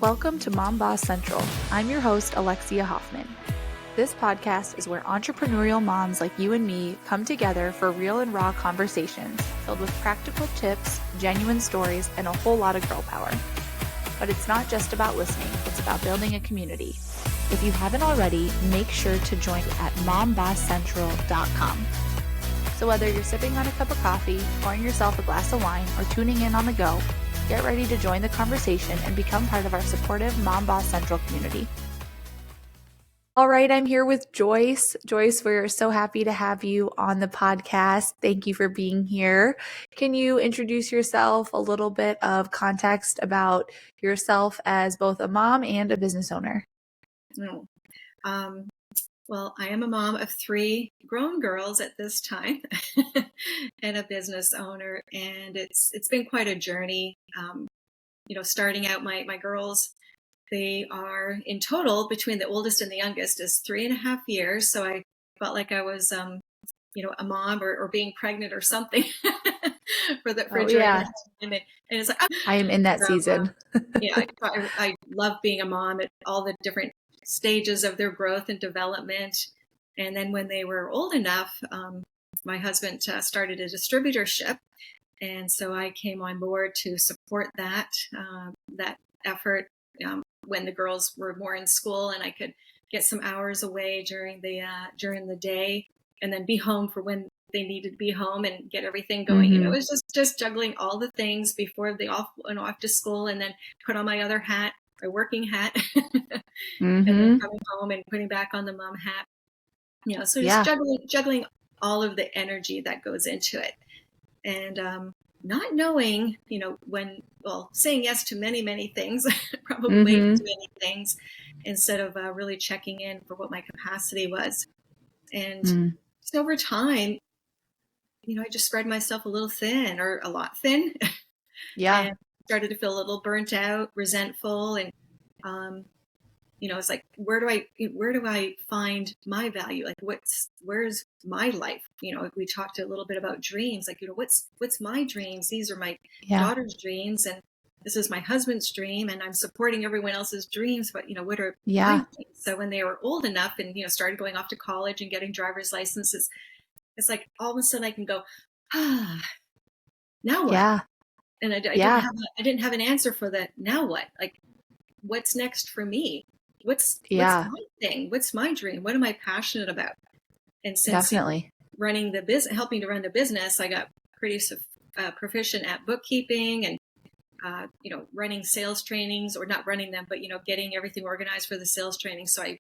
Welcome to Mom Boss Central. I'm your host, Alexia Hoffman. This podcast is where entrepreneurial moms like you and me come together for real and raw conversations filled with practical tips, genuine stories, and a whole lot of girl power. But it's not just about listening, it's about building a community. If you haven't already, make sure to join at mombosscentral.com. So whether you're sipping on a cup of coffee, pouring yourself a glass of wine, or tuning in on the go, get ready to join the conversation and become part of our supportive Mom Boss Central community. All right, I'm here with Joyce. Joyce, we're so happy to have you on the podcast. Thank you for being here. Can you introduce yourself, a little bit of context about yourself as both a mom and a business owner? Well, I am a mom of 3 grown girls at this time and a business owner, and it's been quite a journey. Starting out my girls, they are in total between the oldest and the youngest is 3.5 years. So I felt like I was, a mom or being pregnant or something for during that time. And it's like, I am in that season. I love being a mom at all the different stages of their growth and development. And then when they were old enough, my husband started a distributorship. And so I came on board to support that effort when the girls were more in school, and I could get some hours away during the day and then be home for when they needed to be home and get everything going. Mm-hmm. It was just juggling all the things before they went off to school, and then put on my other hat, my working hat, and then coming home and putting back on the mom hat. So just juggling all of the energy that goes into it, and not knowing, saying yes to many, many things, probably too many things, instead of really checking in for what my capacity was. And so over time, I just spread myself a little thin, or a lot thin. Yeah. And started to feel a little burnt out, resentful, and it's like, where do I find my value? Like, where's my life? We talked a little bit about dreams. Like, what's my dreams? These are my daughter's dreams, and this is my husband's dream, and I'm supporting everyone else's dreams. But what are my dreams? So when they were old enough and started going off to college and getting driver's licenses, it's like all of a sudden I can go, now what? Yeah. And I didn't have an answer for that. Now what? Like, what's next for me? What's my thing? What's my dream? What am I passionate about? And since running the business, helping to run the business, I got pretty proficient at bookkeeping and running sales trainings, or not running them, but getting everything organized for the sales training. So I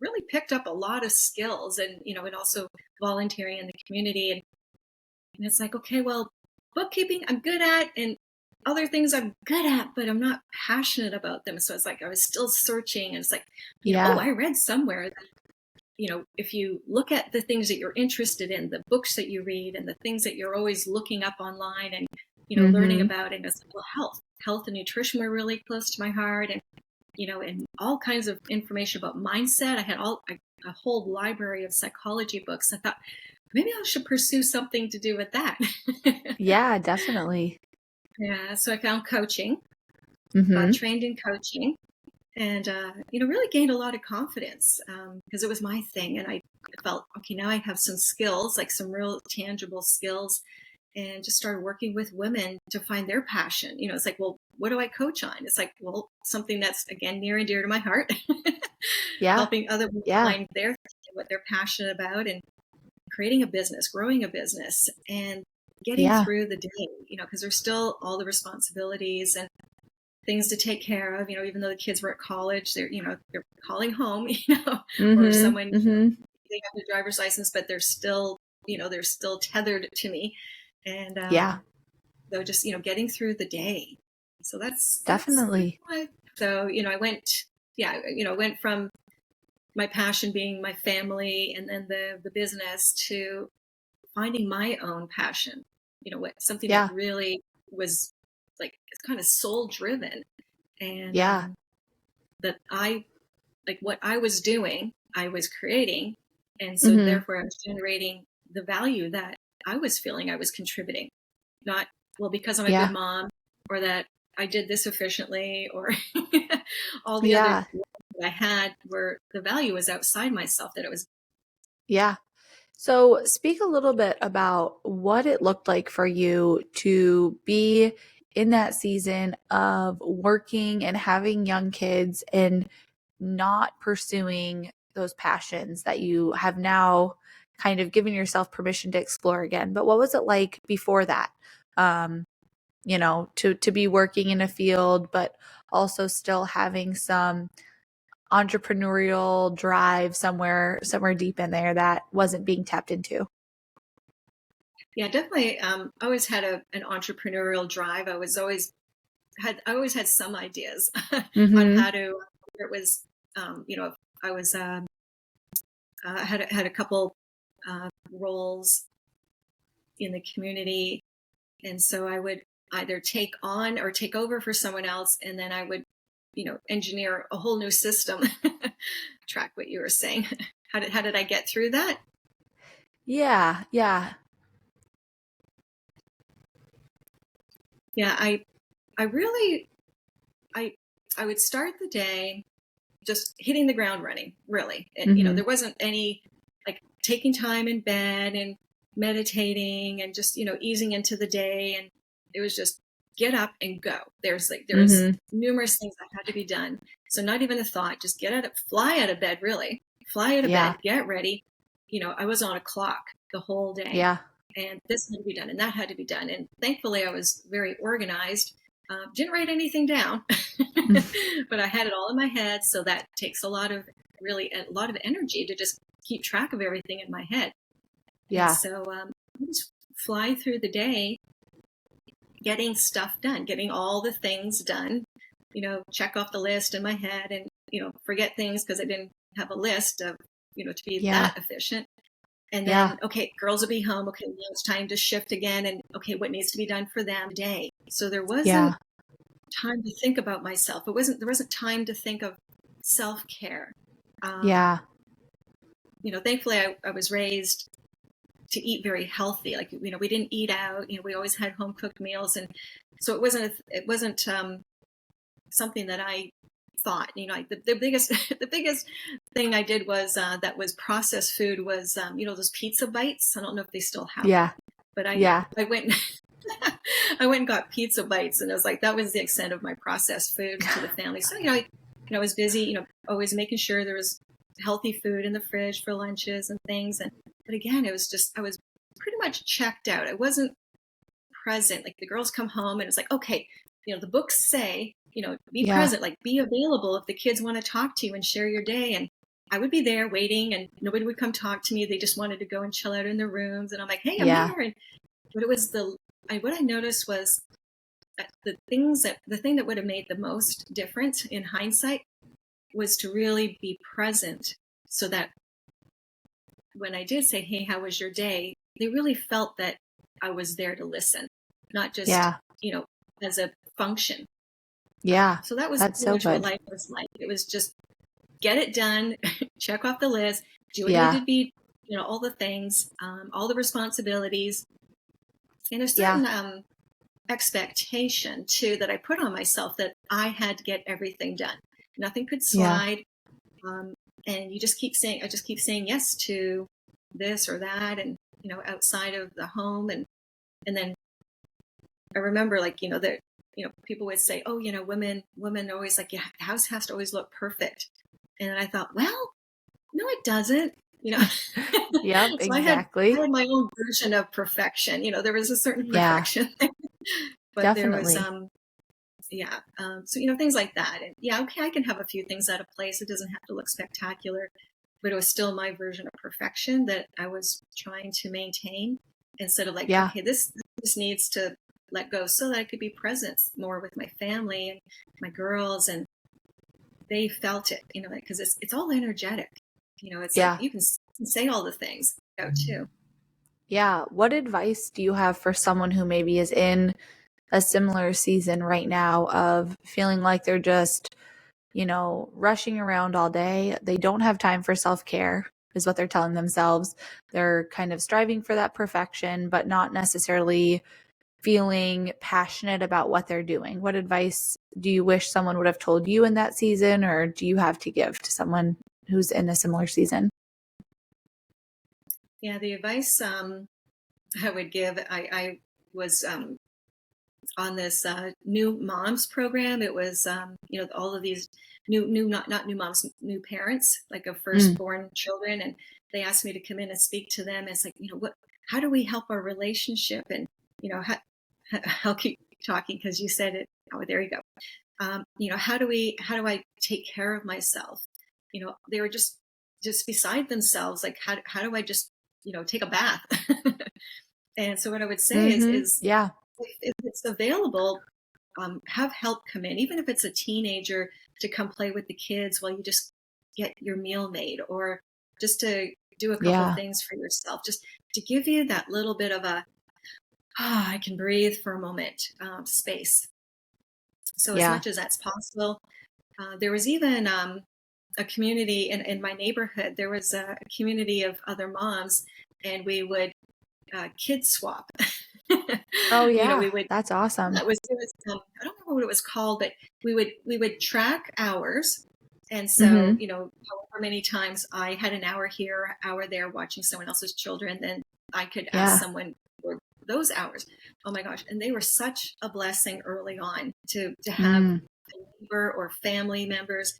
really picked up a lot of skills, and and also volunteering in the community. And it's like, okay, well, bookkeeping I'm good at, and other things I'm good at, but I'm not passionate about them. So it's like I was still searching, and it's like, I read somewhere that, if you look at the things that you're interested in, the books that you read, and the things that you're always looking up online and, learning about, and it's, well, health and nutrition were really close to my heart, and, and all kinds of information about mindset. I had a whole library of psychology books. I thought, maybe I should pursue something to do with that. Yeah, definitely. Yeah, so I found coaching, got trained in coaching, and really gained a lot of confidence because it was my thing, and I felt, okay, now I have some skills, like some real tangible skills, and just started working with women to find their passion. It's like, well, what do I coach on? It's like, well, something that's, again, near and dear to my heart. Helping other women find their thing, what they're passionate about, and creating a business, growing a business, and getting through the day, because there's still all the responsibilities and things to take care of, even though the kids were at college, they're calling home, or someone, they have a driver's license, but they're still tethered to me. And, so just, getting through the day. So that's definitely. So, I went from my passion being my family, and then the business, to finding my own passion, something that really was like, it's kind of soul driven, and that I, like, what I was doing, I was creating. And so therefore I was generating the value that I was feeling I was contributing, not, well, because I'm a good mom, or that I did this efficiently, or all the other that I had where the value was outside myself, that it was. Yeah. So speak a little bit about what it looked like for you to be in that season of working and having young kids and not pursuing those passions that you have now kind of given yourself permission to explore again. But what was it like before that? To be working in a field, but also still having some entrepreneurial drive somewhere deep in there that wasn't being tapped into. Yeah, definitely. I always had an entrepreneurial drive. I always had some ideas on how to. It was, I was had a couple roles in the community, and so I would either take on or take over for someone else, and then I would, engineer a whole new system. Track what you were saying. How did I get through that? Yeah. Yeah, I really, I would start the day just hitting the ground running, really. There wasn't any like taking time in bed and meditating and just, easing into the day. And it was just get up and go. There was numerous things that had to be done. So not even a thought, just fly out of bed, really. Fly out of bed, get ready. I was on a clock the whole day. Yeah. And this had to be done and that had to be done. And thankfully I was very organized. Didn't write anything down, but I had it all in my head. So that takes a lot of energy to just keep track of everything in my head. Yeah. And so I just fly through the day, getting stuff done, getting all the things done, check off the list in my head and, forget things because I didn't have a list of, to be that efficient. And then, okay, girls will be home. Okay, now it's time to shift again. And okay, what needs to be done for them today? So there wasn't time to think about myself. There wasn't time to think of self-care. Thankfully I was raised to eat very healthy. Like, we didn't eat out, we always had home cooked meals. And so it wasn't something that I thought, the biggest thing I did was that was processed food was those pizza bites. I don't know if they still have them, but I went I went and got pizza bites, and I was like, that was the extent of my processed food to the family. So I was busy, always making sure there was healthy food in the fridge for lunches and things. But again, I was pretty much checked out. I wasn't present. Like the girls come home and it's like, okay, the books say, be present, like be available if the kids want to talk to you and share your day. And I would be there waiting and nobody would come talk to me. They just wanted to go and chill out in their rooms. And I'm like, hey, I'm here. But it was what I noticed was the thing that would have made the most difference in hindsight was to really be present, so that when I did say, hey, how was your day? They really felt that I was there to listen, not just, as a function. Yeah. So that was that's so good. What life was like. It was just get it done, check off the list, do what needed to be, all the things, all the responsibilities. And a certain expectation too that I put on myself that I had to get everything done. Nothing could slide. And I just keep saying yes to this or that, and outside of the home, and then I remember that people would say, oh, women always like, the house has to always look perfect, and I thought, well, no, it doesn't. Yep, so exactly. I had my own version of perfection. There was a certain perfection there, but definitely. there was so things like that. And okay, I can have a few things out of place. It doesn't have to look spectacular, but it was still my version of perfection that I was trying to maintain, instead of like, okay, this needs to let go so that I could be present more with my family and my girls, and they felt it, because it's all energetic. It's like you can say all the things out too. Yeah. What advice do you have for someone who maybe is in a similar season right now of feeling like they're just, rushing around all day? They don't have time for self-care, is what they're telling themselves. They're kind of striving for that perfection, but not necessarily feeling passionate about what they're doing? What advice do you wish someone would have told you in that season, or do you have to give to someone who's in a similar season? Yeah, the advice I would give, I was on this new moms program. It was, all of these not new moms, new parents, like of firstborn children. And they asked me to come in and speak to them. It's like, how do we help our relationship? And, I'll keep talking because you said it. Oh, there you go. How do I take care of myself? They were just beside themselves. Like, how do I just, take a bath? And so what I would say is yeah, if it's available, have help come in, even if it's a teenager, to come play with the kids while you just get your meal made, or just to do a couple things for yourself, just to give you that little bit of I can breathe for a moment, space. So as much as that's possible, there was even a community in my neighborhood. There was a community of other moms, and we would kid swap. Oh yeah, that's awesome. It was I don't remember what it was called, but we would track hours. And so, however many times I had an hour here, hour there watching someone else's children, then I could ask someone for those hours. Oh my gosh. And they were such a blessing early on to have a neighbor or family members,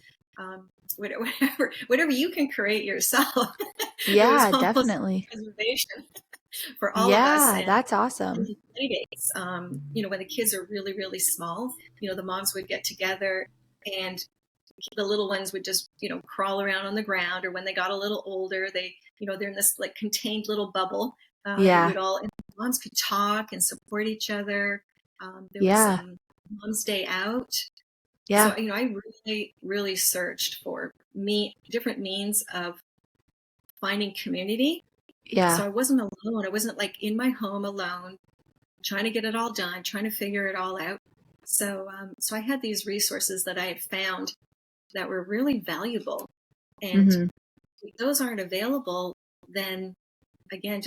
whatever you can create yourself. Yeah, definitely. Preservation for all of us. Yeah, that's awesome. Playdates, when the kids are really, really small, the moms would get together, and the little ones would just, crawl around on the ground. Or when they got a little older, they're in this like contained little bubble. And the moms could talk and support each other. There was Mom's Day Out. So, I really, really searched for different means of finding community. Yeah. So I wasn't alone. I wasn't like in my home alone, trying to get it all done, trying to figure it all out. So, so I had these resources that I had found that were really valuable. And if those aren't available, then again,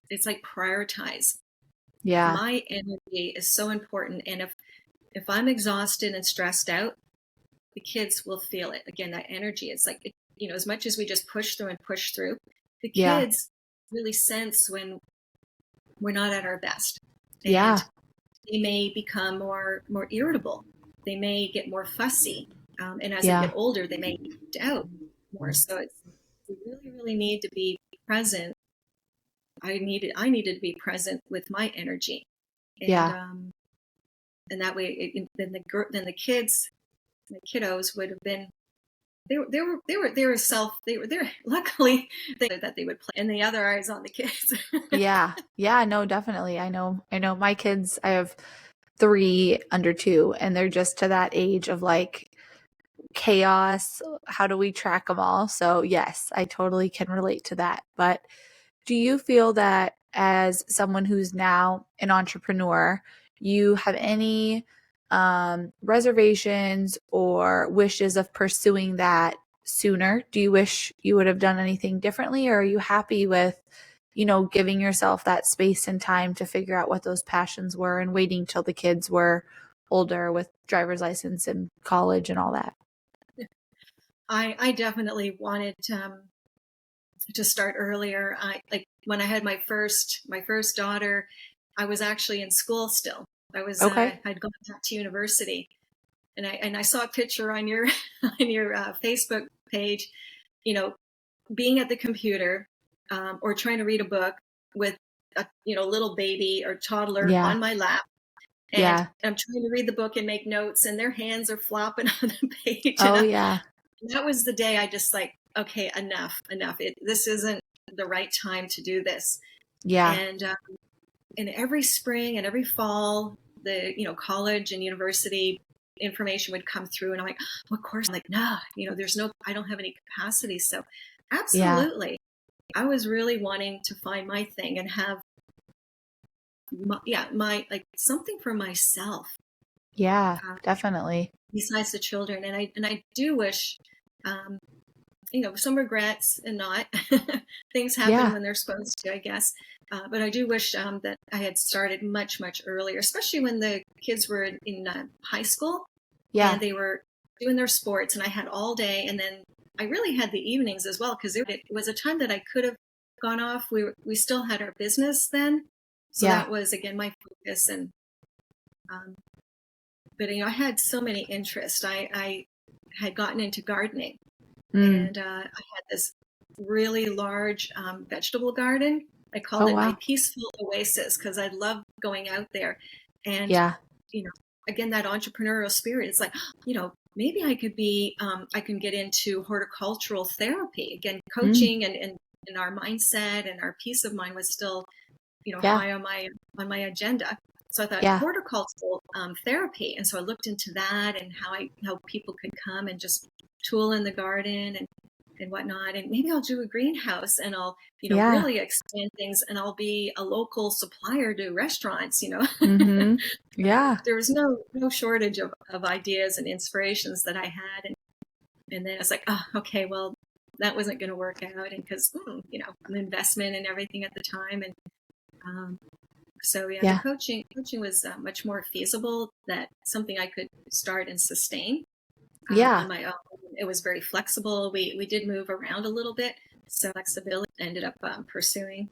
it's like prioritize. Yeah. My energy is so important. And if I'm exhausted and stressed out, the kids will feel it. Again, that energy, it's like, as much as we just push through, the kids really sense when we're not at our best. And they may become more irritable. They may get more fussy. And as they get older, they may act out more. So we really, really need to be present. I needed to be present with my energy. And, and that way, then the kiddos would have been, they were luckily that they would play, and the other eyes on the kids. No, definitely. I know my kids, I have 3 under 2, and they're just to that age of like chaos. How do we track them all? So yes, I totally can relate to that. But do you feel that as someone who's now an entrepreneur, you have any reservations or wishes of pursuing that sooner? Do you wish you would have done anything differently, or are you happy with, giving yourself that space and time to figure out what those passions were and waiting till the kids were older with driver's license and college and all that? I definitely wanted to start earlier. When I had my first daughter, I was actually in school still. I was I'd gone back to university, and I saw a picture on your on your Facebook page, being at the computer or trying to read a book with a little baby or toddler on my lap. And I'm trying to read the book and make notes, and their hands are flopping on the page. That was the day I just like, okay, enough. This isn't the right time to do this. And every spring and every fall, the college and university information would come through, and I'm like, well, of course. I'm like, no, I don't have any capacity. So absolutely, I was really wanting to find my thing and have my like something for myself. Definitely. Besides the children, and I do wish, some regrets and not things happen when they're supposed to, I guess. But I do wish that I had started much, much earlier, especially when the kids were in high school and they were doing their sports and I had all day. And then I really had the evenings as well, because it was a time that I could have gone off. We still had our business then. So that was, again, my focus. And, but, I had so many interests. I had gotten into gardening and I had this really large vegetable garden. I called it my peaceful oasis because I love going out there. And, again, that entrepreneurial spirit, it's like, maybe I could be, I can get into horticultural therapy. Again, coaching and our mindset and our peace of mind was still, high on my agenda. So I thought horticultural therapy. And so I looked into that and how people could come and just tool in the garden and whatnot. And maybe I'll do a greenhouse and I'll, really expand things and I'll be a local supplier to restaurants, There was no shortage of ideas and inspirations that I had. And then it's like, oh, okay, well, that wasn't going to work out. And because, an investment and everything at the time. And so, the coaching was much more feasible, that something I could start and sustain on my own. It was very flexible. We did move around a little bit. So flexibility ended up pursuing.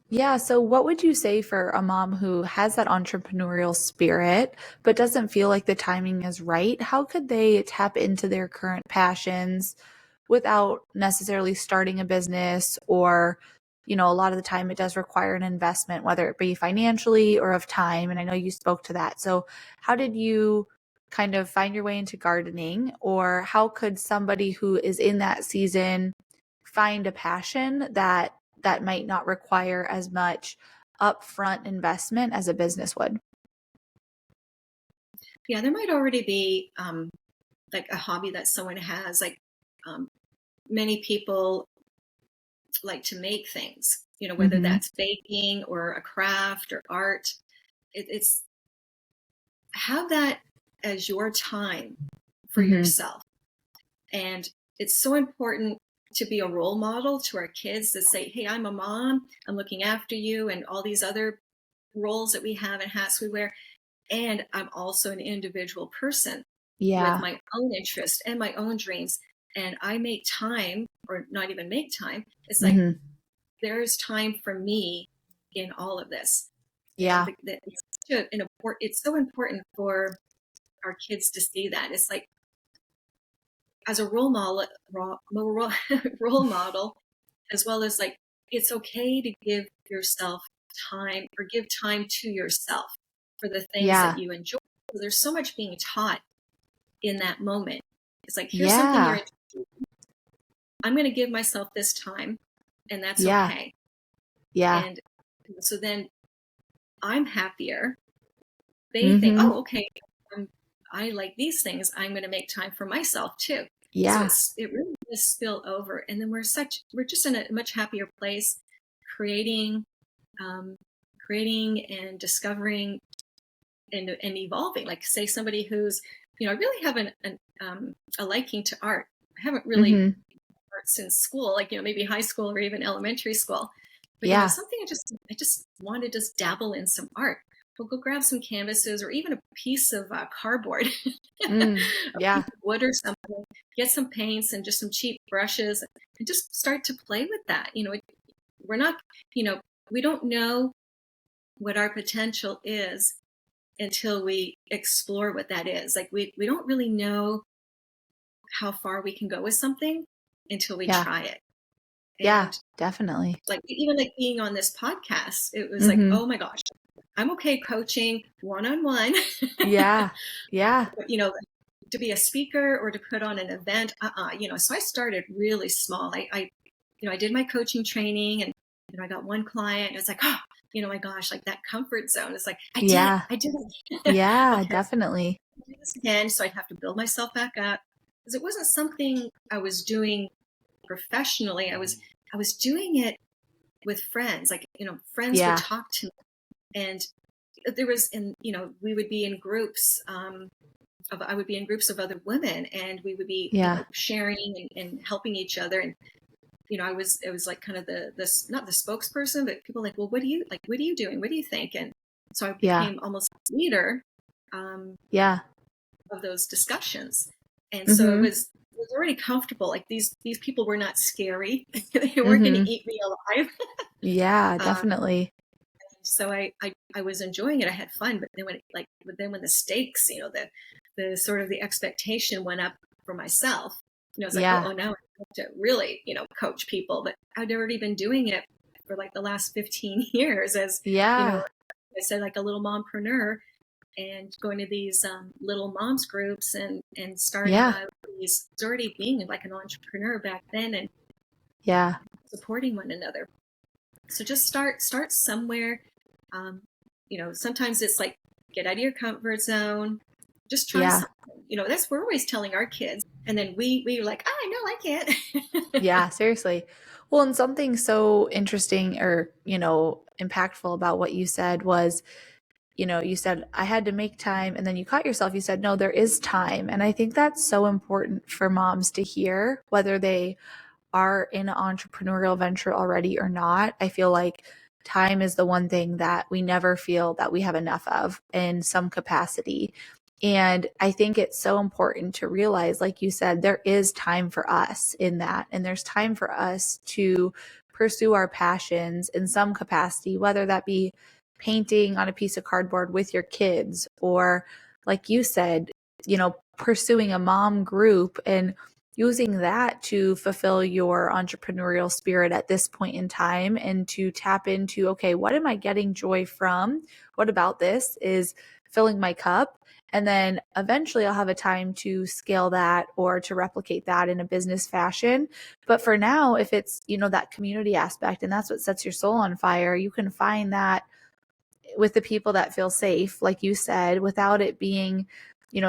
Yeah. So what would you say for a mom who has that entrepreneurial spirit, but doesn't feel like the timing is right? How could they tap into their current passions without necessarily starting a business? Or, a lot of the time it does require an investment, whether it be financially or of time. And I know you spoke to that. So how did you kind of find your way into gardening? Or how could somebody who is in that season find a passion that might not require as much upfront investment as a business would? Yeah, there might already be like a hobby that someone has. Like many people like to make things, whether that's baking or a craft or art. It's have that as your time for yourself. And it's so important to be a role model to our kids, to say, hey, I'm a mom, I'm looking after you, and all these other roles that we have and hats we wear. And I'm also an individual person with my own interests and my own dreams. And I make time, or not even make time. It's like, there's time for me in all of this. Yeah. It's so important for our kids to see that. It's like, as a role model, as well as like, it's okay to give yourself time, or give time to yourself for the things that you enjoy. So there's so much being taught in that moment. It's like, here's something you're interested in. I'm going to give myself this time, and that's okay. Yeah. And so then I'm happier. They think, oh, okay, I like these things. I'm going to make time for myself too. Yeah. So it really does spill over. And then we're just in a much happier place, creating and discovering and evolving. Like, say somebody who's, I really have a liking to art. I haven't really art since school, like, maybe high school or even elementary school. But something I just wanted to just dabble in some art. We'll go grab some canvases or even a piece of cardboard, a piece of wood or something, get some paints and just some cheap brushes and just start to play with that. We're not, we don't know what our potential is until we explore what that is. Like, we don't really know how far we can go with something until we try it. And definitely. Like, even like being on this podcast, it was like, oh my gosh, I'm okay coaching one-on-one. Yeah. To be a speaker or to put on an event, so I started really small. I did my coaching training, and I got one client, and it's like, oh, my gosh, like that comfort zone. It's like, I did it. Yeah, okay, definitely. I'll do this again. So I'd have to build myself back up, because it wasn't something I was doing professionally. I was doing it with friends. Like, friends would talk to me, and there was, we would be in groups. I would be in groups of other women, and we would be sharing and helping each other. And it was like kind of not the spokesperson, but people like, well, what are you doing? What do you think? And so I became almost a leader, of those discussions. And so it was already comfortable. Like these people were not scary. They weren't going to eat me alive. Yeah, definitely. So I was enjoying it. I had fun, but then when the stakes, the sort of the expectation went up for myself, it's like, oh, now I have to really, coach people. But I'd already been doing it for like the last 15 years as, I said, like a little mompreneur, and going to these little moms groups and starting these, already being like an entrepreneur back then, and supporting one another. So just start somewhere. Sometimes it's like, get out of your comfort zone, just try something. That's, we're always telling our kids, and then we are like, oh, no, I can't. Yeah, seriously. Well, and something so interesting or, impactful about what you said was, you said, I had to make time, and then you caught yourself. You said, no, there is time. And I think that's so important for moms to hear, whether they are in an entrepreneurial venture already or not. I feel like time is the one thing that we never feel that we have enough of in some capacity. And I think it's so important to realize, like you said, there is time for us in that. And there's time for us to pursue our passions in some capacity, whether that be painting on a piece of cardboard with your kids, or like you said, pursuing a mom group and using that to fulfill your entrepreneurial spirit at this point in time, and to tap into, okay, what am I getting joy from? What about this is filling my cup? And then eventually I'll have a time to scale that or to replicate that in a business fashion. But for now, if it's, that community aspect, and that's what sets your soul on fire, you can find that with the people that feel safe, like you said, without it being,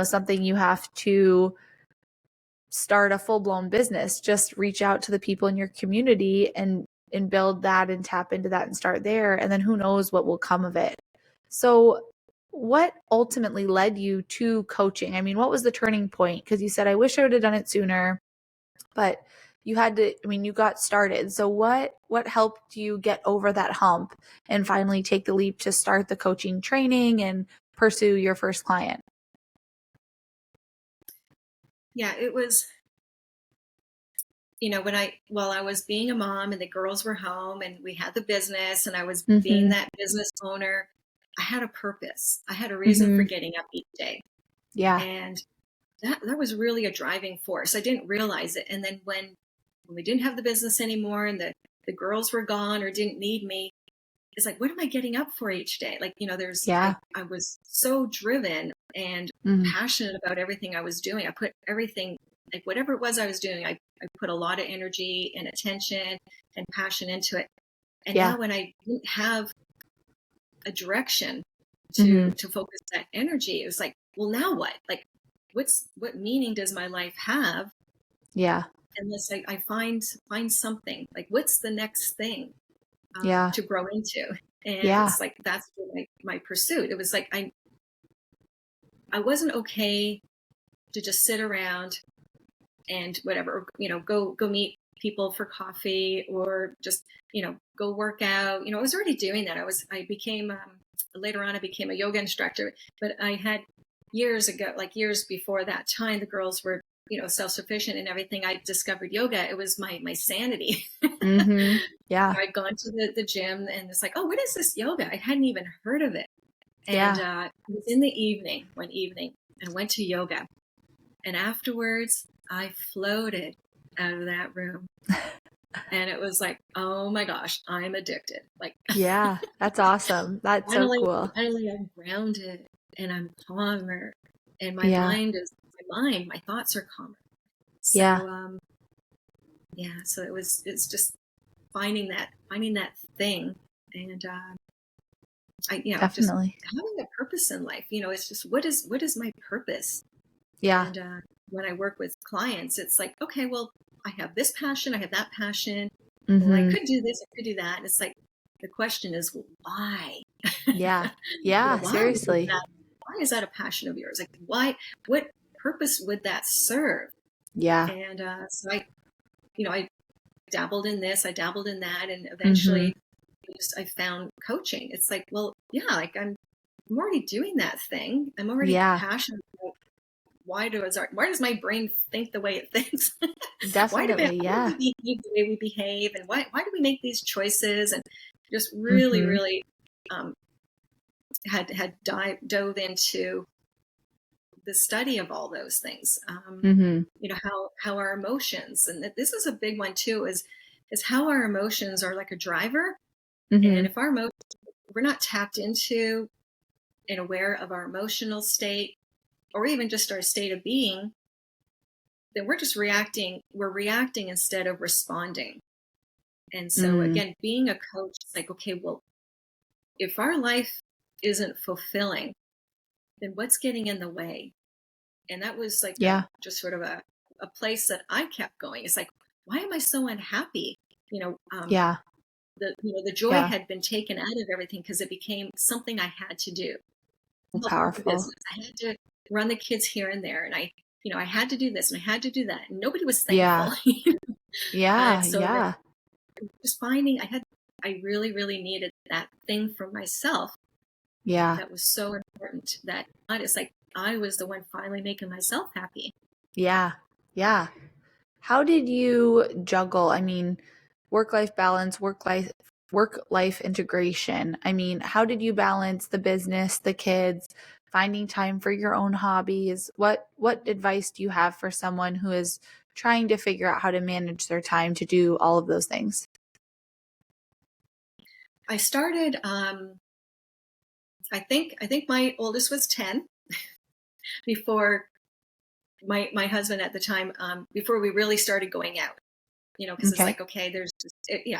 something you have to start a full-blown business. Just reach out to the people in your community and build that and tap into that and start there. And then who knows what will come of it. So what ultimately led you to coaching? I mean, what was the turning point? Because you said, I wish I would have done it sooner, but you had to, you got started. So what helped you get over that hump and finally take the leap to start the coaching training and pursue your first client? Yeah, it was, while I was being a mom and the girls were home and we had the business and I was being that business owner, I had a purpose. I had a reason for getting up each day. Yeah. And that was really a driving force. I didn't realize it. And then when we didn't have the business anymore and the girls were gone or didn't need me, it's like, what am I getting up for each day? Like, I was so driven and passionate about everything I was doing. I put everything, like whatever it was I was doing, I put a lot of energy and attention and passion into it. And now when I didn't have a direction to focus that energy, it was like, well, now what? Like, what meaning does my life have? Yeah. Unless I find something, like, what's the next thing to grow into? And it's like, that's my pursuit. It was like, I wasn't okay to just sit around and whatever, go meet people for coffee or just, go work out. I was already doing that. I became, later on, I became a yoga instructor, but I had years before that time, the girls were, self-sufficient and everything. I discovered yoga. It was my sanity. Yeah. I'd gone to the gym and it's like, oh, what is this yoga? I hadn't even heard of it. And it was in the evening, one evening, and went to yoga. And afterwards, I floated out of that room. And it was like, oh my gosh, I'm addicted. Like, yeah, that's awesome. That's so cool. Finally, I'm grounded and I'm calmer, and my mind is my thoughts are calmer. So, so it's just finding that thing, and definitely just having a purpose in life. It's just, what is my purpose? Yeah. And when I work with clients, it's like, okay, well, I have this passion, I have that passion. Well, I could do this, I could do that. And it's like, the question is, well, why? Yeah. Yeah. Why seriously. Why is that a passion of yours? Like, what purpose would that serve? Yeah. And so I dabbled in this, I dabbled in that, and eventually I found coaching. It's like, well, yeah, like I'm already doing that thing. I'm already passionate about why does my brain think the way it thinks? Definitely, why do we behave the way we behave, and why do we make these choices? And just really, really had dove into the study of all those things. You know, how our emotions, and this is a big one too, is how our emotions are like a driver. And if our emotions, we're not tapped into and aware of our emotional state, or even just our state of being, then we're just reacting. We're reacting instead of responding. And so again, being a coach, it's like, okay, well, if our life isn't fulfilling, then what's getting in the way? And that was like just sort of a place that I kept going. It's like, why am I so unhappy? You know, the joy had been taken out of everything because it became something I had to do. Powerful. I had to run the kids here and there, and I had to do this and I had to do that, and nobody was thankful. Just finding I really, really needed that thing for myself. That was so important. That it's like I was the one finally making myself happy. Yeah. How did you juggle? I mean, work-life balance, work-life integration. I mean, how did you balance the business, the kids, finding time for your own hobbies? What advice do you have for someone who is trying to figure out how to manage their time to do all of those things? I started, I think my oldest was 10 before my husband at the time, before we really started going out, you know, because it's like, okay,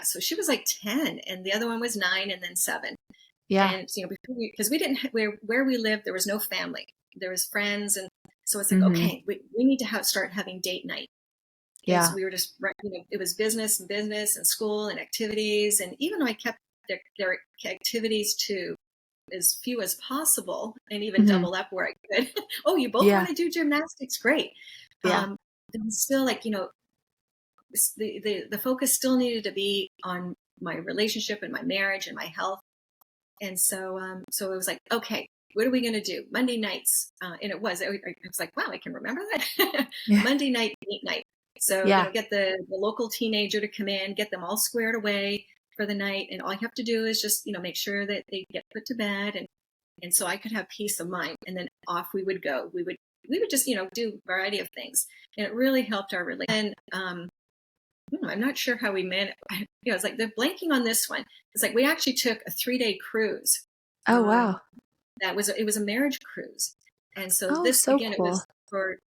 so she was like 10 and the other one was 9 and then 7. And, you know, because we didn't, where we lived, there was no family, there was friends. And so it's like, okay, we need to start having date night. And so we were just, you know, it was business and school and activities. And even though I kept their activities to as few as possible and even double up where I could. Oh, you both want to do gymnastics? Great. It was still like, you know, the focus still needed to be on my relationship and my marriage and my health. And so, so it was like, okay, what are we going to do? Monday nights. And it was like, wow, I can remember that. Monday night, date night. So, you know, get the local teenager to come in, get them all squared away for the night. And all you have to do is just, you know, make sure that they get put to bed. And so I could have peace of mind. And then off we would go. We would just, you know, do a variety of things. And it really helped our relationship. And I'm not sure how we managed. You know, it's like they're blanking on this one. It's like we actually took a 3-day cruise. Oh, wow. It was a marriage cruise. And so cool. It was for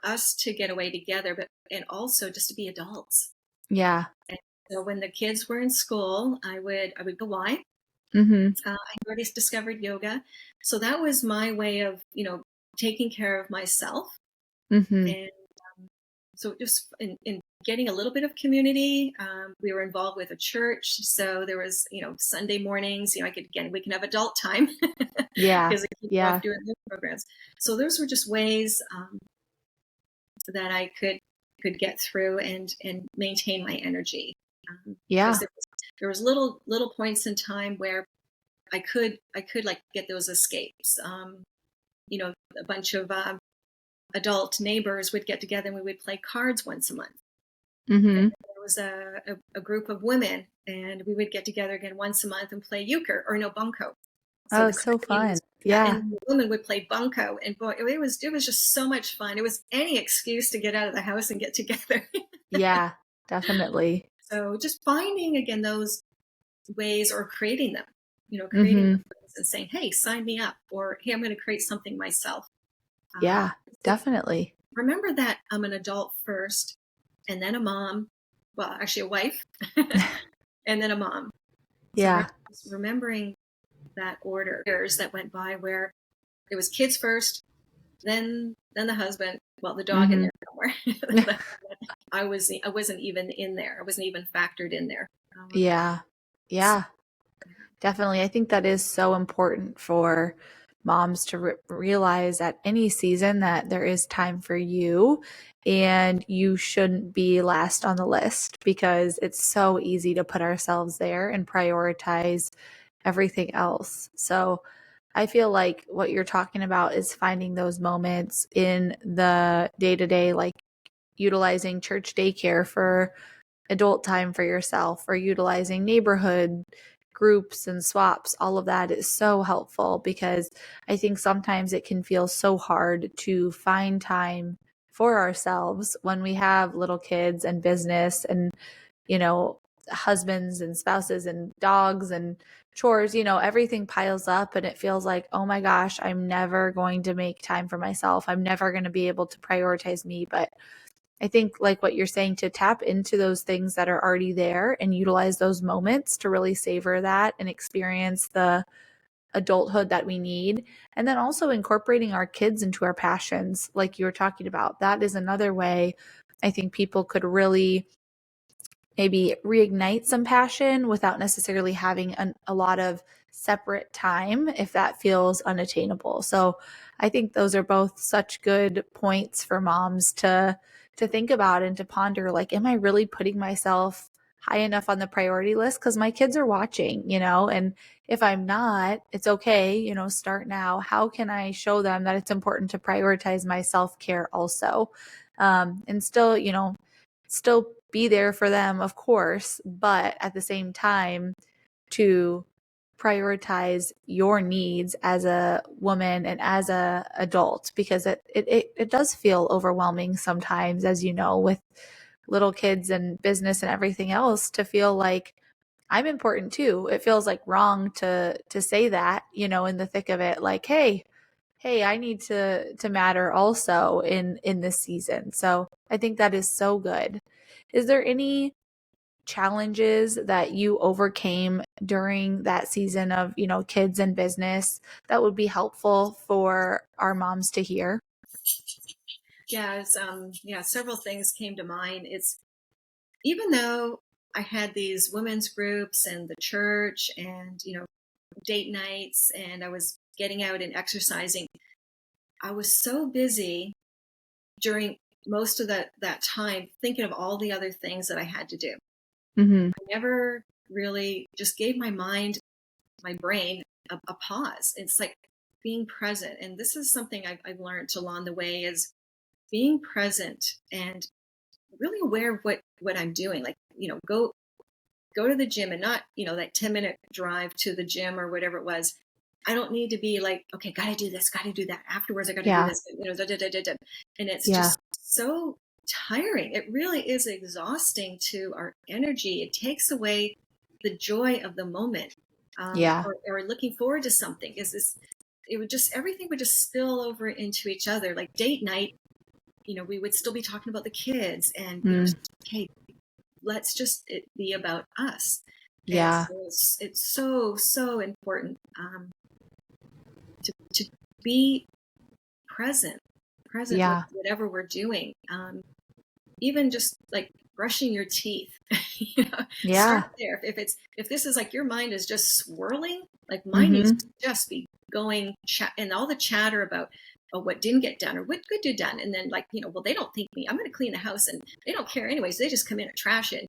us to get away together, and also just to be adults. Yeah. And so when the kids were in school, I would go why. I already discovered yoga. So that was my way of, you know, taking care of myself. And so just in getting a little bit of community, we were involved with a church. So there was, you know, Sunday mornings, you know, we can have adult time. Because I keep off doing those programs. So those were just ways that I could get through and maintain my energy. There was little points in time where I could like get those escapes. You know, a bunch of adult neighbors would get together and we would play cards once a month. There was a group of women and we would get together again once a month and play euchre or bunko. So fun. And the women would play bunko, and boy, it was just so much fun. It was any excuse to get out of the house and get together. Yeah, definitely. So just finding again those ways or creating them, you know, creating them and saying, hey, sign me up, or hey, I'm going to create something myself. Yeah, definitely. Remember that I'm an adult first and then a mom, well, actually a wife and then a mom. Yeah. So remembering that order, years that went by where it was kids first, then the husband, well, the dog in there somewhere. I wasn't even in there. I wasn't even factored in there. Yeah. Definitely. I think that is so important for moms to realize at any season that there is time for you and you shouldn't be last on the list, because it's so easy to put ourselves there and prioritize everything else. So I feel like what you're talking about is finding those moments in the day-to-day, like utilizing church daycare for adult time for yourself, or utilizing neighborhood groups and swaps. All of that is so helpful, because I think sometimes it can feel so hard to find time for ourselves when we have little kids and business and, husbands and spouses and dogs and chores, everything piles up, and it feels like, oh my gosh, I'm never going to make time for myself. I'm never going to be able to prioritize me. But I think, like what you're saying, to tap into those things that are already there and utilize those moments to really savor that and experience the adulthood that we need. And then also incorporating our kids into our passions, like you were talking about. That is another way I think people could really maybe reignite some passion without necessarily having a lot of separate time, if that feels unattainable. So I think those are both such good points for moms to think about and to ponder, like, am I really putting myself high enough on the priority list? Because my kids are watching, and if I'm not, it's okay, start now. How can I show them that it's important to prioritize my self-care also? And still be there for them, of course, but at the same time to prioritize your needs as a woman and as a adult, because it does feel overwhelming sometimes, as you know, with little kids and business and everything else, to feel like I'm important too. It feels like wrong to say that, in the thick of it, like, hey, I need to matter also in this season. So I think that is so good. Is there any challenges that you overcame during that season of, kids and business that would be helpful for our moms to hear? Several things came to mind. It's even though I had these women's groups and the church and, date nights, and I was getting out and exercising, I was so busy during most of that time thinking of all the other things that I had to do. Mm-hmm. I never really just gave my mind, my brain a pause. It's like being present. And this is something I've learned along the way, is being present and really aware of what I'm doing. Like, go to the gym, and not, that 10-minute drive to the gym or whatever it was. I don't need to be like, okay, got to do this, got to do that. Afterwards, I got to do this, and it's just so tiring. It really is exhausting to our energy. It takes away the joy of the moment, or looking forward to something. Everything would just spill over into each other. Like date night, we would still be talking about the kids, and hey, let's just be about us. Yeah. And so it's so important to be present with whatever we're doing. Even just like brushing your teeth, start there. If this is like your mind is just swirling, like mine needs to just be going, and all the chatter about what didn't get done or what could do done, and then like, well, they don't think me, I'm going to clean the house, and they don't care anyways, they just come in and trash it.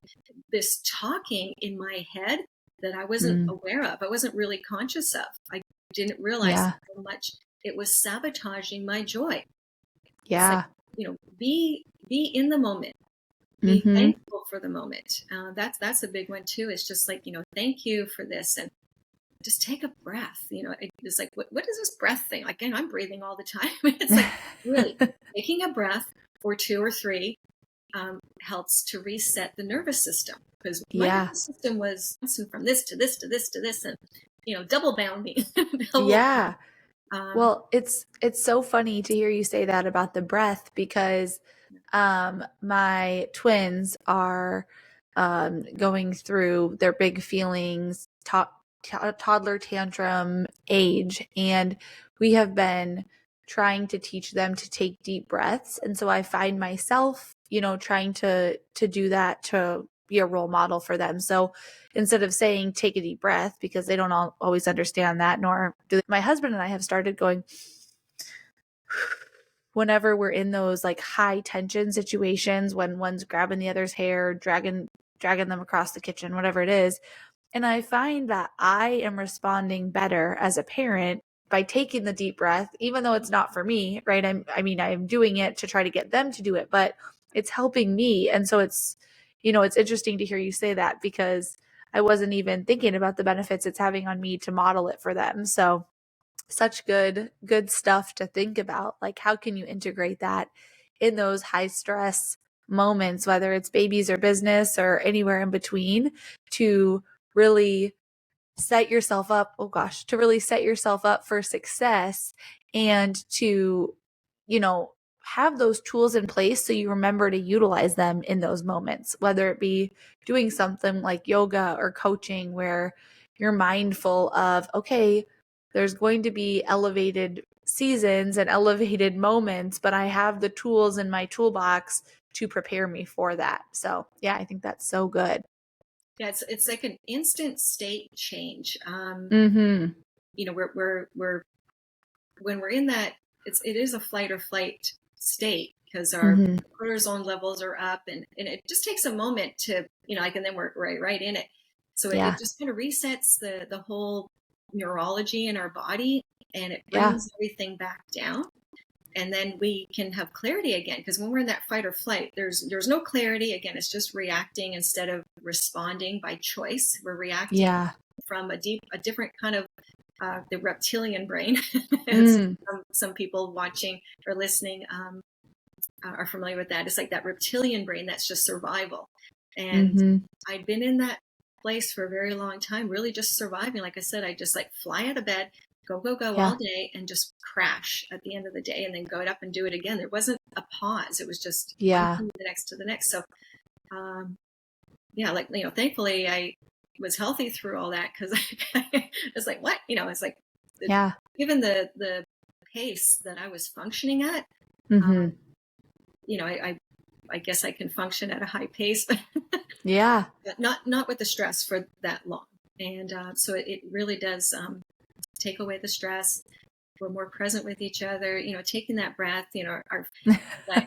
This talking in my head that I wasn't aware of, I wasn't really conscious of, I didn't realize how much it was sabotaging my joy. Yeah. It's like, be in the moment, be thankful for the moment. That's a big one too. It's just like, thank you for this, and just take a breath. It's like, what is this breath thing? Like, and I'm breathing all the time. It's like really taking a breath or two or three helps to reset the nervous system, because my nervous system was from this to this to this to this, and double bound me. Well, it's so funny to hear you say that about the breath, because my twins are going through their big feelings, toddler tantrum age, and we have been trying to teach them to take deep breaths. And so I find myself, trying to do that to be a role model for them. So instead of saying, take a deep breath, because they don't always understand that, nor do my husband and I have started going, whenever we're in those like high tension situations, when one's grabbing the other's hair, dragging them across the kitchen, whatever it is. And I find that I am responding better as a parent by taking the deep breath, even though it's not for me, right? I'm doing it to try to get them to do it, but it's helping me. And so it's interesting to hear you say that, because I wasn't even thinking about the benefits it's having on me to model it for them. So such good stuff to think about. Like, how can you integrate that in those high stress moments, whether it's babies or business or anywhere in between, to really set yourself up, to really set yourself up for success, and to, have those tools in place so you remember to utilize them in those moments, whether it be doing something like yoga or coaching, where you're mindful of, okay, there's going to be elevated seasons and elevated moments, but I have the tools in my toolbox to prepare me for that. So yeah, I think that's so good. Yeah, it's like an instant state change. Mm-hmm. We're when we're in that, it is a flight or flight state, because our cortisol levels are up, and it just takes a moment to, and then we're right in it. So it just kind of resets the whole neurology in our body, and it brings everything back down. And then we can have clarity again, because when we're in that fight or flight, there's no clarity. Again, it's just reacting instead of responding by choice. We're reacting from a different kind of the reptilian brain. Some people watching or listening are familiar with that. It's like that reptilian brain that's just survival. And I'd been in that place for a very long time, really just surviving. Like I said, I just like fly out of bed, go all day, and just crash at the end of the day, and then go up and do it again. There wasn't a pause. It was just one thing to the next. So thankfully I was healthy through all that, because I was like, what? It's like, given the pace that I was functioning at, I guess I can function at a high pace, but not with the stress for that long. And so it really does take away the stress. We're more present with each other, taking that breath, and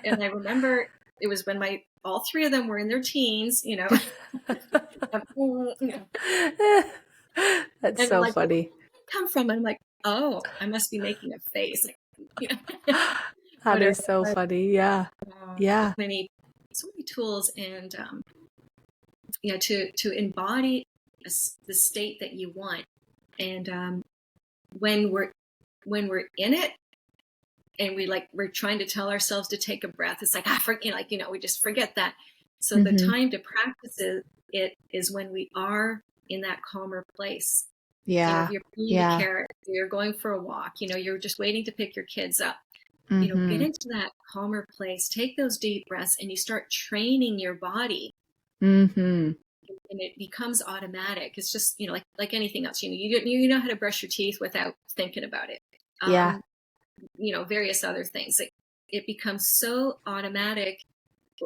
I remember it was when all three of them were in their teens, That's so funny. Where did it come from? And I'm like, oh, I must be making a face. That is so funny. Yeah. So many tools, and to embody the state that you want. And when we're in it, and we're trying to tell ourselves to take a breath, it's like, we just forget that. So the time to practice it is when we are in that calmer place. If you're eating a carrot, you're going for a walk, you're just waiting to pick your kids up. Get into that calmer place, take those deep breaths, and you start training your body. And it becomes automatic. It's just, like anything else, you know how to brush your teeth without thinking about it. Various other things. It becomes so automatic,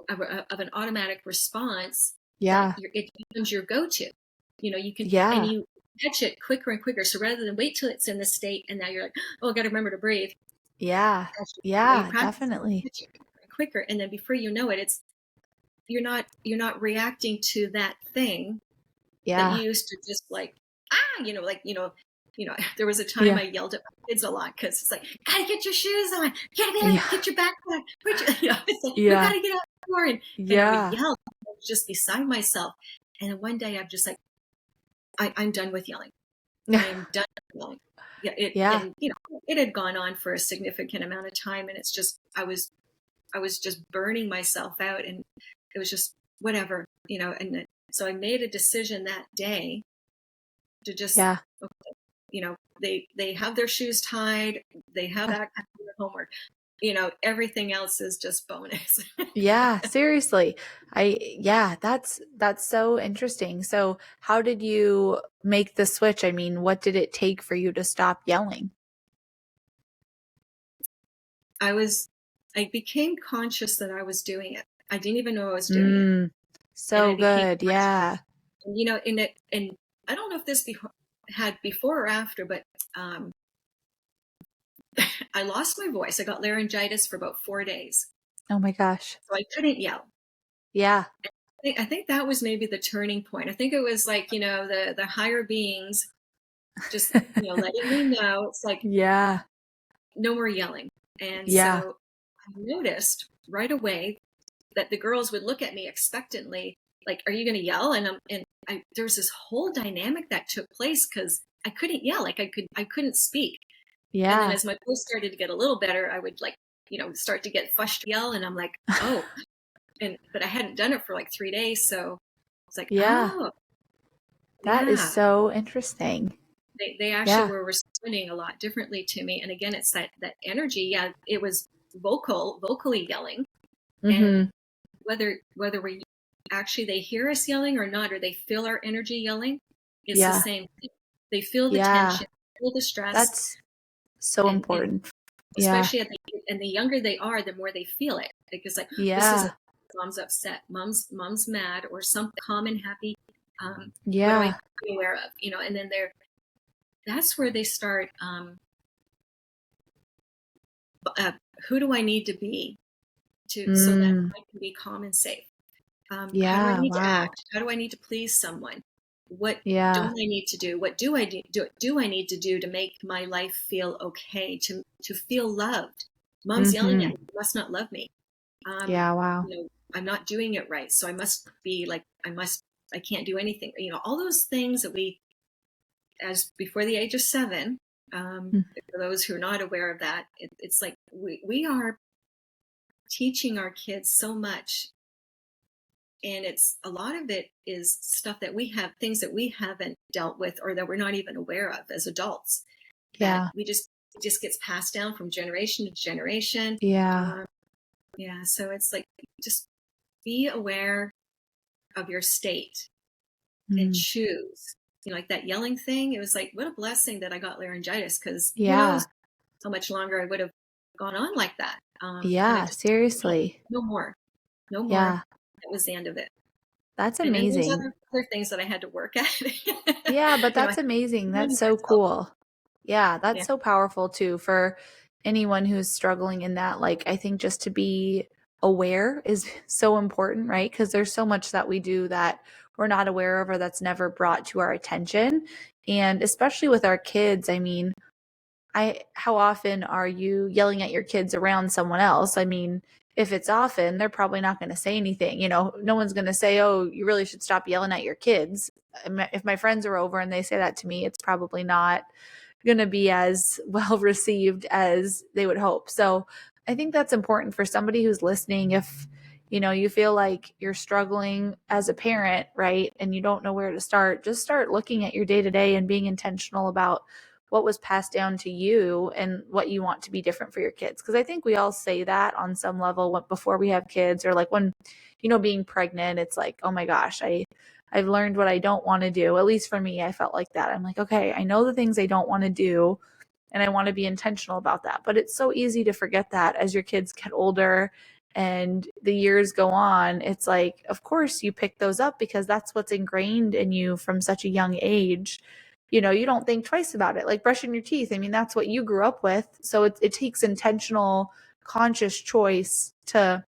of an automatic response. It becomes your go-to. You can, and you catch it quicker and quicker. So rather than wait till it's in this state, and now you're like, oh, I got to remember to breathe. Definitely. Quicker, and then before you know it, you're not reacting to that thing that you used to just like, there was a time I yelled at my kids a lot, because it's like, gotta get your shoes on, get your backpack, it's like, you gotta get out the door, and I would yell. I was just beside myself. And then one day I'm just like, I'm done with yelling. I'm done with yelling. And, it had gone on for a significant amount of time, and it's just, I was just burning myself out, and it was just whatever, and so I made a decision that day to just, they have their shoes tied, they have that homework, everything else is just bonus. Seriously. That's so interesting. So how did you make the switch? I mean, what did it take for you to stop yelling? I became conscious that I was doing it. I didn't even know I was doing it. So good. Yeah. And, you know, and I don't know if this had before or after, but I lost my voice. I got laryngitis for about 4 days. Oh my gosh. So I couldn't yell. Yeah. I think that was maybe the turning point. I think it was like, you know, the higher beings just, you know, letting me know it's like, yeah. no more yelling. And Yeah. so I noticed right away that the girls would look at me expectantly, like, are you going to yell? And there's this whole dynamic that took place because I couldn't yell. Like I couldn't speak. Yeah. And then as my voice started to get a little better, I would like, you know, start to get frustrated, yell. And I'm like, oh, but I hadn't done it for like 3 days. So it's like, yeah. oh, That is yeah. so interesting. They actually were responding a lot differently to me. And again, it's that energy. Yeah, it was vocally yelling. Mm-hmm. And whether we actually they hear us yelling or not, or they feel our energy yelling, it's the same thing. They feel the tension, feel the stress. That's so important. Especially and the younger they are, the more they feel it. Because like, this is mom's upset, mom's mad, or something calm and happy. What do I be aware of? You know, and then that's where they start. Who do I need to be so that I can be calm and safe? How do I need to act? How do I need to please someone? What don't I need to do? What do I do I need to do to make my life feel okay, to feel loved? Mom's yelling at me, you must not love me. Wow. You know, I'm not doing it right. So I must be like, I can't do anything. You know, all those things that we, as before the age of 7, for those who are not aware of that, it's like we are teaching our kids so much. And it's a lot of it is stuff that we have, things that we haven't dealt with or that we're not even aware of as adults. That it just gets passed down from generation to generation. So it's like, just be aware of your state and choose. You know, like that yelling thing, it was like, what a blessing that I got laryngitis, because who knows how much longer I would have gone on like that. Seriously. No more. That was the end of it. That's amazing. And there's other things that I had to work at. But that's amazing. That's so cool. Yeah, that's so powerful too for anyone who's struggling in that. Like, I think just to be aware is so important, right? Because there's so much that we do that we're not aware of or that's never brought to our attention. And especially with our kids, I mean, how often are you yelling at your kids around someone else? I mean, if it's often, they're probably not going to say anything. You know, no one's going to say, oh, you really should stop yelling at your kids. If my friends are over and they say that to me, it's probably not going to be as well received as they would hope. So I think that's important for somebody who's listening. If, you know, you feel like you're struggling as a parent, right, and you don't know where to start, just start looking at your day-to-day and being intentional about what was passed down to you and what you want to be different for your kids. Because I think we all say that on some level before we have kids, or like when, you know, being pregnant, it's like, oh my gosh, I've learned what I don't want to do. At least for me, I felt like that. I'm like, okay, I know the things I don't want to do and I want to be intentional about that. But it's so easy to forget that as your kids get older and the years go on. It's like, of course you pick those up because that's what's ingrained in you from such a young age. You know, you don't think twice about it, like brushing your teeth. I mean, that's what you grew up with. So it takes intentional, conscious choice to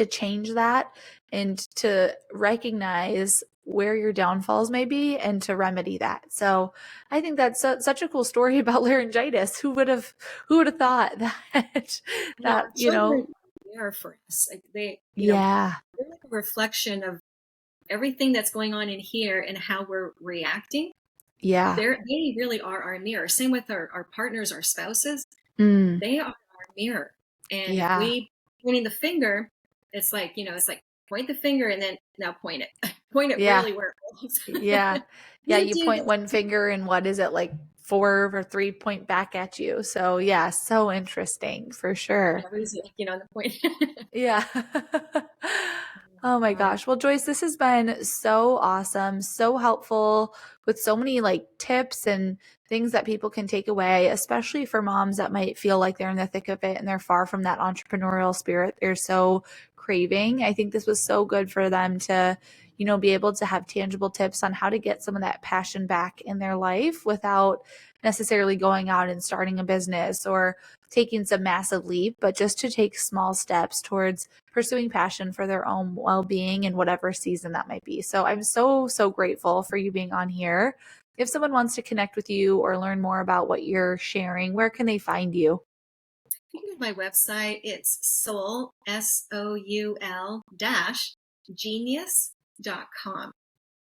change that and to recognize where your downfalls may be and to remedy that. So I think that's such a cool story about laryngitis. Who would have thought that you know, there for us. Like they're like a reflection of everything that's going on in here and how we're reacting. They really are our mirror. Same with our partners, our spouses. They are our mirror. And if we pointing the finger, it's like, you know, it's like point the finger and then now point it. Point it really where it belongs. You point one finger and what is it, like 4 or 3 point back at you. So so interesting for sure. You know, the point. Oh my gosh. Well, Joyce, this has been so awesome, so helpful with so many like tips and things that people can take away, especially for moms that might feel like they're in the thick of it and they're far from that entrepreneurial spirit they're so craving. I think this was so good for them to, be able to have tangible tips on how to get some of that passion back in their life without necessarily going out and starting a business or taking some massive leap, but just to take small steps towards pursuing passion for their own well-being in whatever season that might be. So I'm so, so grateful for you being on here. If someone wants to connect with you or learn more about what you're sharing, where can they find you? You can go to my website. It's soul, SOUL genius.com.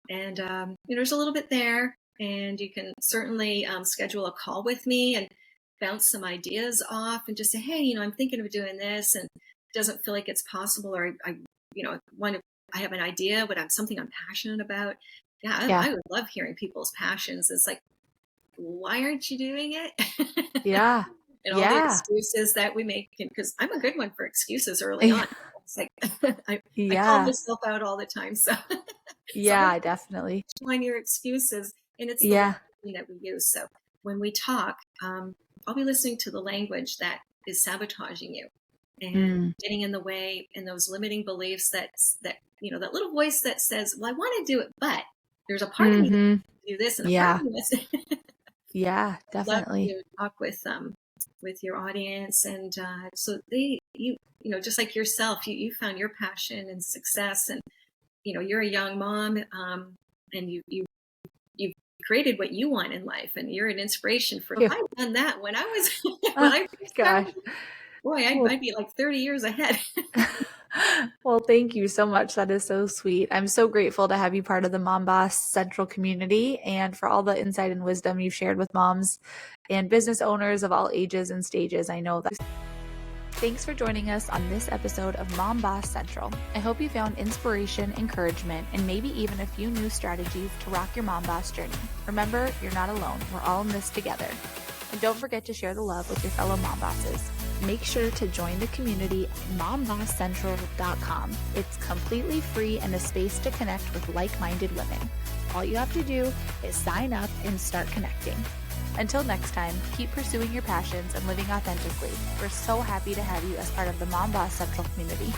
And, there's a little bit there, and you can certainly schedule a call with me and bounce some ideas off and just say, hey, I'm thinking of doing this and it doesn't feel like it's possible, or I have an idea, something I'm passionate about. I would love hearing people's passions. It's like, why aren't you doing it? Yeah. And all the excuses that we make, because I'm a good one for excuses early on. It's like, I call myself out all the time. So yeah, definitely. Find your excuses, and it's the language that we use. So when we talk, I'll be listening to the language that is sabotaging you and getting in the way, and those limiting beliefs that that little voice that says, well, I want to do it, but there's a part of me that wants to do this and a part of me that's yeah, definitely. I'd love to talk with your audience, and so they just like yourself, you found your passion and success, and you're a young mom, and you've created what you want in life, and you're an inspiration for. If I'd done that when I was when I started, boy, I'd be like 30 years ahead. Well, thank you so much. That is so sweet. I'm so grateful to have you part of the Mom Boss Central community and for all the insight and wisdom you've shared with moms and business owners of all ages and stages. I know that. Thanks for joining us on this episode of Mom Boss Central. I hope you found inspiration, encouragement, and maybe even a few new strategies to rock your mom boss journey. Remember, you're not alone. We're all in this together. And don't forget to share the love with your fellow mom bosses. Make sure to join the community at mombosscentral.com. It's completely free and a space to connect with like-minded women. All you have to do is sign up and start connecting. Until next time, keep pursuing your passions and living authentically. We're so happy to have you as part of the Mom Boss Central community.